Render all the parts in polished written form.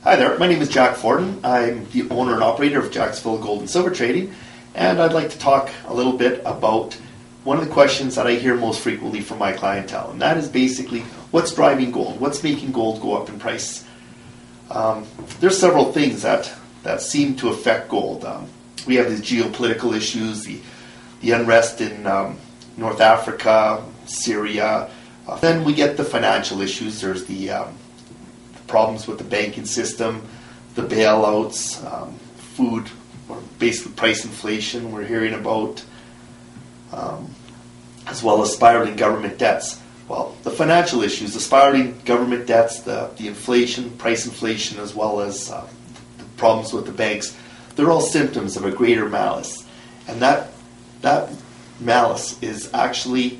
Hi there, my name is Jack Forden. I'm the owner and operator of Jaxville Gold and Silver Trading, and I'd like to talk a little bit about one of the questions that I hear most frequently from my clientele, and that is basically what's driving gold, what's making gold go up in price. There's several things that seem to affect gold. We have these geopolitical issues, the unrest in North Africa, Syria. Then we get the financial issues. There's the problems with the banking system, the bailouts, food, or basically price inflation we're hearing about, as well as spiraling government debts. Well, the financial issues, the spiraling government debts, the inflation, price inflation, as well as the problems with the banks, they're all symptoms of a greater malice. And that malice is actually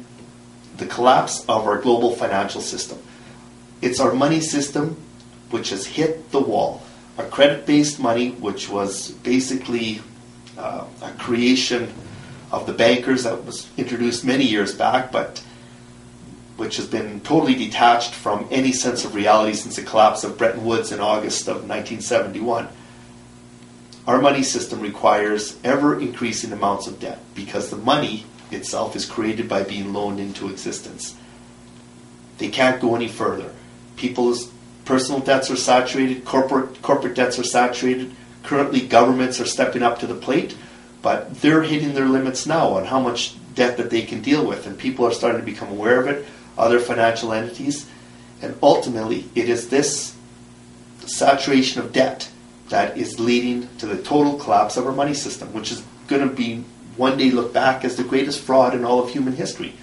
the collapse of our global financial system. It's our money system which has hit the wall. Our credit-based money, which was basically a creation of the bankers that was introduced many years back, but which has been totally detached from any sense of reality since the collapse of Bretton Woods in August of 1971. Our money system requires ever-increasing amounts of debt because the money itself is created by being loaned into existence. They can't go any further. People's personal debts are saturated, corporate debts are saturated. Currently, governments are stepping up to the plate, but they're hitting their limits now on how much debt that they can deal with, and people are starting to become aware of it, other financial entities, and ultimately it is this saturation of debt that is leading to the total collapse of our money system, which is going to be one day looked back as the greatest fraud in all of human history.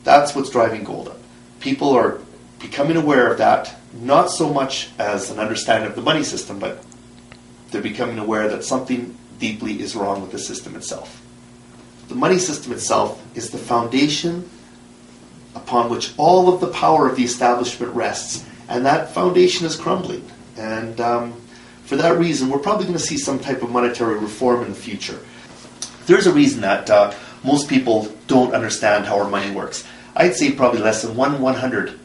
That's what's driving gold up. People are becoming aware of that, not so much as an understanding of the money system, but they're becoming aware that something deeply is wrong with the system itself. The money system itself is the foundation upon which all of the power of the establishment rests, and that foundation is crumbling. And for that reason, we're probably going to see some type of monetary reform in the future. There's a reason that most people don't understand how our money works. I'd say probably less than 1/100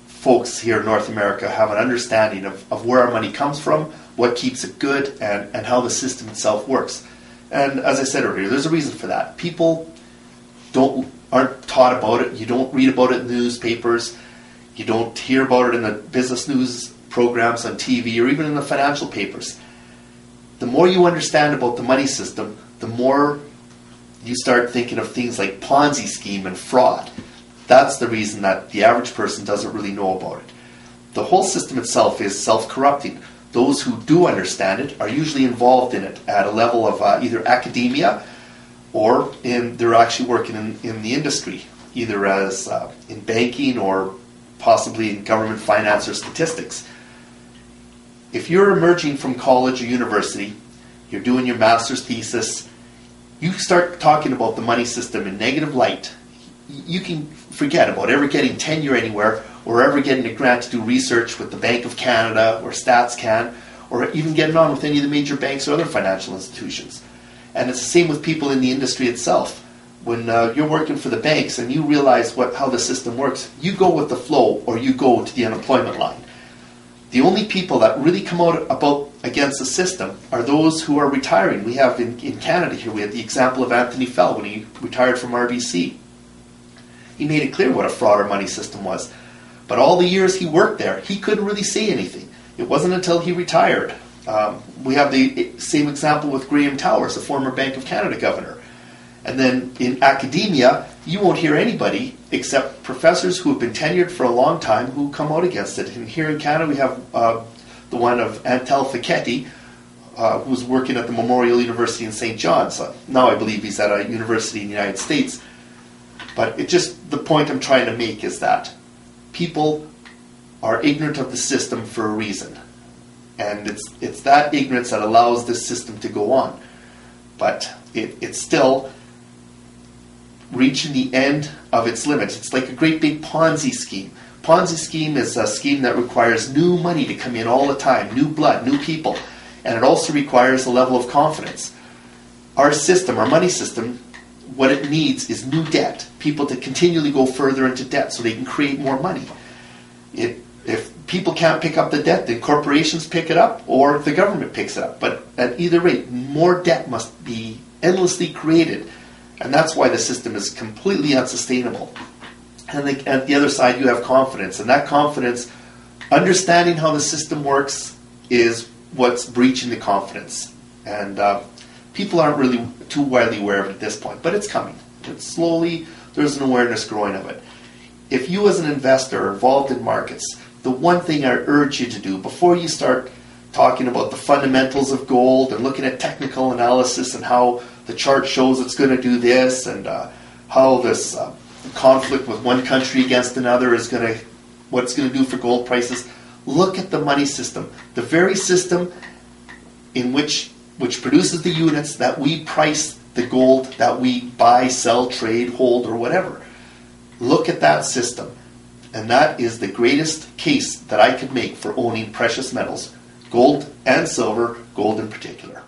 folks here in North America have an understanding of where our money comes from, what keeps it good, and how the system itself works. And as I said earlier, there's a reason for that. People aren't taught about it. You don't read about it in the newspapers. You don't hear about it in the business news programs on TV or even in the financial papers. The more you understand about the money system, the more you start thinking of things like Ponzi scheme and fraud. That's the reason that the average person doesn't really know about it. The whole system itself is self-corrupting. Those who do understand it are usually involved in it at a level of either academia or they're actually working in the industry, either as in banking or possibly in government finance or statistics. If you're emerging from college or university, you're doing your master's thesis, you start talking about the money system in negative light, you can forget about ever getting tenure anywhere or ever getting a grant to do research with the Bank of Canada or StatsCan or even getting on with any of the major banks or other financial institutions. And it's the same with people in the industry itself. When you're working for the banks and you realize how the system works, you go with the flow or you go to the unemployment line. The only people that really come out against the system are those who are retiring. We have in Canada here, we have the example of Anthony Fell when he retired from RBC. He made it clear what a fraud our money system was. But all the years he worked there, he couldn't really say anything. It wasn't until he retired. We have the same example with Graham Towers, the former Bank of Canada governor. And then in academia, you won't hear anybody except professors who have been tenured for a long time who come out against it. And here in Canada, we have the one of Antel Fiketty, who's working at the Memorial University in St. John's. Now I believe he's at a university in the United States. But the point I'm trying to make is that people are ignorant of the system for a reason. And it's that ignorance that allows this system to go on. But it's still reaching the end of its limits. It's like a great big Ponzi scheme. Ponzi scheme is a scheme that requires new money to come in all the time, new blood, new people. And it also requires a level of confidence. Our system, our money system, what it needs is new debt. People to continually go further into debt so they can create more money. If people can't pick up the debt, then corporations pick it up or the government picks it up. But at either rate, more debt must be endlessly created. And that's why the system is completely unsustainable. And at the other side, you have confidence. And that confidence, understanding how the system works, is what's breaching the confidence. And people aren't really too widely aware of it at this point. But it's coming. It's slowly, there's an awareness growing of it. If you as an investor are involved in markets, the one thing I urge you to do before you start talking about the fundamentals of gold and looking at technical analysis and how the chart shows it's going to do this and how this conflict with one country against another is going to, what it's going to do for gold prices, look at the money system. The very system in which produces the units that we price the gold that we buy, sell, trade, hold, or whatever. Look at that system. And that is the greatest case that I could make for owning precious metals, gold and silver, gold in particular.